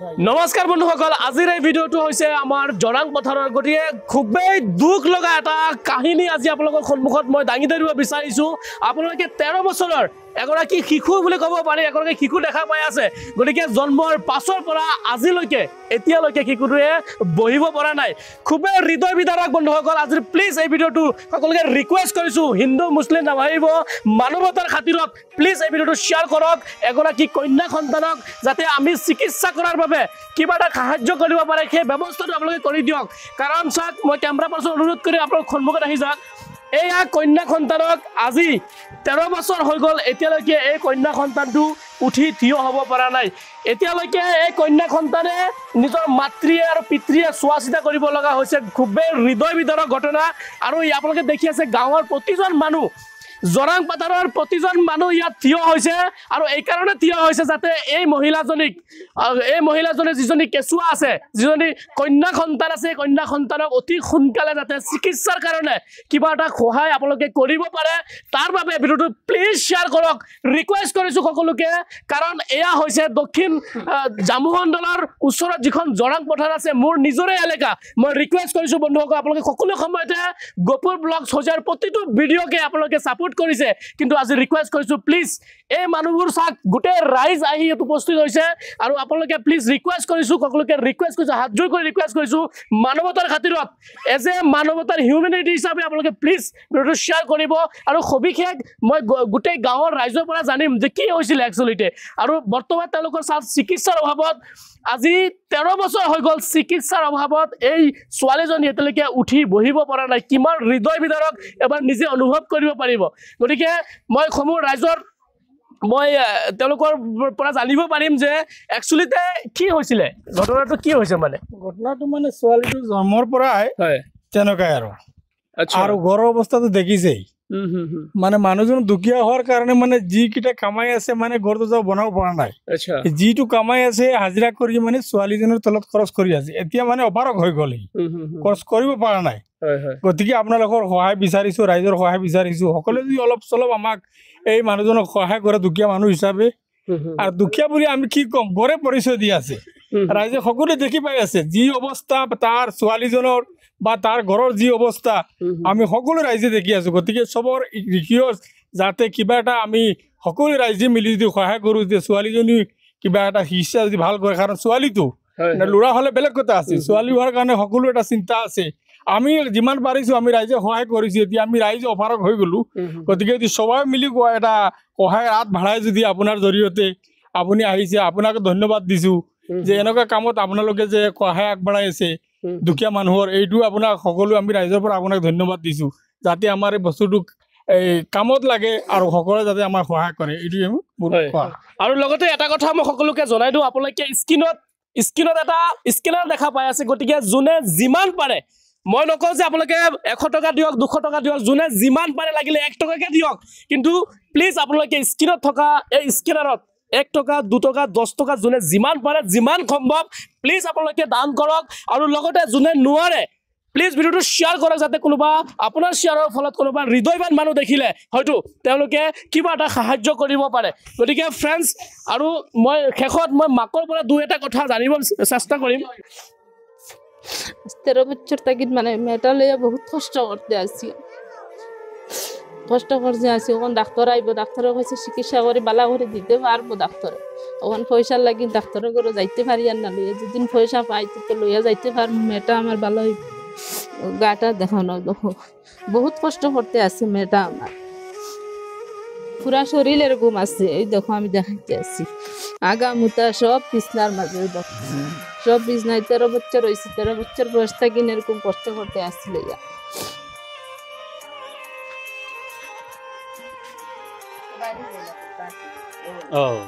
নমস্কাৰ বন্ধুসকল, আজিৰ এই ভিডিঅ'টো হৈছে আমাৰ জৰাং পথাৰৰ গতিকে খুবেই দুখ লগা এটা কাহিনী আজি আপোনালোকৰ সন্মুখত মই দাঙি ধৰিব বিচাৰিছোঁ। আপোনালোকে 13 বছৰৰ এগৰাকী শিশু বুলি ক'ব পাৰি, এগৰাকী শিশু দেখা পাই আছে। গতিকে জন্মৰ পাছৰ পৰা আজিলৈকে এতিয়ালৈকে শিশুটোৱে বহিব পৰা নাই। খুবেই হৃদয় বিদাৰক বন্ধুসকল। আজি প্লিজ এই ভিডিঅ'টো সকলোকে ৰিকুৱেষ্ট কৰিছোঁ, হিন্দু মুছলিম নাভাবিব, মানৱতাৰ খাতিৰত প্লিজ এই ভিডিঅ'টো শ্বেয়াৰ কৰক। এগৰাকী কন্যা সন্তানক যাতে আমি চিকিৎসা কৰাৰ বাবে কিবা এটা সাহায্য কৰিব পাৰে সেই ব্যৱস্থাটো আপোনালোকে কৰি দিয়ক। কাৰণ চাওক, মই কেমেৰা পাৰ্চন অনুৰোধ কৰি আপোনালোক সন্মুখত আহি যাওক। এয়া কন্যা সন্তানক আজি 13 বছৰ হৈ গ'ল, এতিয়ালৈকে এই কন্যা সন্তানটো উঠি থিয় হ'ব পৰা নাই। এতিয়ালৈকে এই কন্যা সন্তানে নিজৰ মাতৃয়ে আৰু পিতৃয়ে চোৱা চিতা কৰিব লগা হৈছে। খুবেই হৃদয় বিদাৰক ঘটনা। আৰু আপোনালোকে দেখি আছে গাঁৱৰ প্ৰতিজন মানুহ, জৰাং পথাৰৰ প্ৰতিজন মানুহ ইয়াত থিয় হৈছে। আৰু এইকাৰণে থিয় হৈছে যাতে এই মহিলাজনী যিজনী কেঁচুৱা আছে, যিজনী কন্যা সন্তান আছে, কন্যা সন্তানক অতি সোনকালে যাতে চিকিৎসাৰ কাৰণে কিবা এটা সহায় আপোনালোকে কৰিব পাৰে। তাৰ বাবে ভিডিঅ'টো প্লিজ শ্বেয়াৰ কৰক, ৰিকুৱেষ্ট কৰিছোঁ সকলোকে। কাৰণ এয়া হৈছে দক্ষিণ জামুমণ্ডলৰ ওচৰত যিখন জৰাং পথাৰ আছে, মোৰ নিজৰে এলেকা। মই ৰিকুৱেষ্ট কৰিছোঁ বন্ধুসকল, আপোনালোকে সকলো সময়তে গপুৰ ব্লগছ হৈছে প্ৰতিটো ভিডিঅ'কে আপোনালোকে ছাপোৰ্ট কৰিছে, কিন্তু আজি ৰিকুৱেষ্ট কৰিছোঁ প্লিজ এই মানুহবোৰ চাওক, গোটেই ৰাইজ আহি ইয়াত উপস্থিত হৈছে। আৰু আপোনালোকে প্লিজ ৰিকুৱেষ্ট কৰিছোঁ, সকলোকে ৰিকুৱেষ্ট কৰিছোঁ, হাত জোৰ কৰি ৰিকুৱেষ্ট কৰিছোঁ, মানৱতাৰ খাতিৰত এজ এ মানৱতাৰ হিউমেনিটি হিচাপে আপোনালোকে প্লিজ ভিডিঅ'টো শ্বেয়াৰ কৰিব। আৰু সবিশেষ মই গোটেই গাঁৱৰ ৰাইজৰ পৰা জানিম যে কি হৈছিলে একচুৱেলিতে। আৰু বৰ্তমান তেওঁলোকৰ চিকিৎসাৰ অভাৱত আজি 13 বছৰ হৈ গ'ল, চিকিৎসাৰ অভাৱত এই ছোৱালীজনী এতিয়ালৈকে উঠি বহিব পৰা নাই। কিমান হৃদয় বিদাৰক এবাৰ নিজে অনুভৱ কৰিব পাৰিব। গতিকে মই সমূহ ৰাইজৰ তেওঁলোকৰ পৰা জানিব পাৰিম যে একচুৱেলিতে কি হৈছিলে, ঘটনাটো কি হৈছে। ঘটনাটো মানে ছোৱালীটো জন্মৰ পৰাই তেনেকুৱাই আৰু ঘৰৰ অৱস্থাটো দেখিছেই। মানে মানুহজন দুখীয়া হোৱাৰ কাৰণে মানে যিকেইটা কামাই আছে মানে ঘৰটো যাব বনাব পৰা নাই। যিটো কামাই আছে হাজিৰা কৰি মানে ছোৱালীজনীৰ তলত খৰচ কৰি আছে। এতিয়া মানে অপাৰক হৈ গ'ল, খৰচ কৰিব পৰা নাই। গতিকে আপোনালোকৰ সহায় বিচাৰিছো, ৰাইজৰ সহায় বিচাৰিছো। সকলোৱে যদি অলপ চলপ আমাক এই মানুহজনক সহায় কৰে দুখীয়া মানুহ হিচাপে। আৰু দুখীয়া বুলি আমি কি ক'ম, গড়ে পৰিচয় দি আছে। ৰাইজে সকলোৱে দেখি পাই আছে যি অৱস্থা তাৰ ছোৱালীজনৰ বা তাৰ ঘৰৰ যি অৱস্থা আমি সকলো ৰাইজে দেখি আছো। গতিকে চবৰ ৰিকুৱেষ্ট যাতে কিবা এটা আমি সকলো ৰাইজে মিলি যদি সহায় কৰোঁ যে ছোৱালীজনী কিবা এটা চিকিৎসা যদি ভাল কৰে। কাৰণ ছোৱালীটো ল'ৰা হ'লে বেলেগ কথা আছে, ছোৱালী হোৱাৰ কাৰণে সকলো এটা চিন্তা আছে। আমি যিমান পাৰিছোঁ আমি ৰাইজে সহায় কৰিছোঁ। এতিয়া আমি ৰাইজে অপাৰক হৈ গ'লো। গতিকে যদি সবাই মিলি এটা সহায় হাত ভাড়াই যদি আপোনাৰ জৰিয়তে আপুনি আহিছে, আপোনাক ধন্যবাদ দিছোঁ যে এনেকুৱা কামত আপোনালোকে যে সহায় আগবঢ়াই আছে দুখীয়া মানুহৰ। এইটো আপোনাক সকলো আমি ৰাইজৰ পৰা আপোনাক ধন্যবাদ দিছোঁ, যাতে আমাৰ এই বস্তুটোক এই কামত লাগে আৰু সকলোৱে যাতে আমাৰ সহায় কৰে। এইটোৱে মোৰ কোৱা। আৰু লগতে এটা কথা মই সকলোকে জনাই দিওঁ, আপোনালোকে স্ক্ৰীনত এটা স্কেনাৰ দেখা পাই আছে। গতিকে যোনে যিমান পাৰে, মই নকওঁ যে আপোনালোকে 100 টকা দিয়ক, 200 টকা দিয়ক, যোনে যিমান পাৰে লাগিলে 1 টকাকে দিয়ক। কিন্তু প্লিজ আপোনালোকে স্ক্ৰীনত থকা এই স্কেনাৰত 1 টকা, 2 টকা, 10 টকা যোনে যিমান পাৰে, যিমান সম্ভৱ প্লিজ আপোনালোকে দান কৰক। আৰু লগতে যোনে নোৱাৰে প্লিজ ভিডিঅ'টো শ্বেয়াৰ কৰক, যাতে কোনোবা আপোনাৰ শ্বেয়াৰৰ ফলত কোনোবা হৃদয়বান মানুহ দেখিলে হয়তো তেওঁলোকে কিবা এটা সাহায্য কৰিব পাৰে। গতিকে ফ্ৰেণ্ডছ, আৰু মই শেষত মাকৰ পৰা 2-এটা কথা জানিব চেষ্টা কৰিম। 13 বছর থাকি মানে মেয়েটা লইয়া বহুত কষ্ট করতে আসি, ওখান ডাক্তার আইব, ডাক্তারে কাছে চিকিৎসা করে বালা করে দিতে পারবো। ডাক্তারে ওখান পয়সার লাগি ডাক্তারের করে যাইতে পারি আর না, লইয়া যেদিন পয়সা পাই তো লইয়া যাইতে পারবো। মেয়েটা আমার ভালো হইব, গাটা দেখানো বহুত কষ্ট করতে আসছে মেয়েটা আমার। পুরা শরীর এরকম আছে, এই দেখো আমি দেখাইতে আসছি আগা মুতা সব বিছনার মাঝে, সব বিছনায়। 13 বছর হয়েছে, 13 বছর বয়স থাকি এরকম কষ্ট করতে আসছিল। Oh.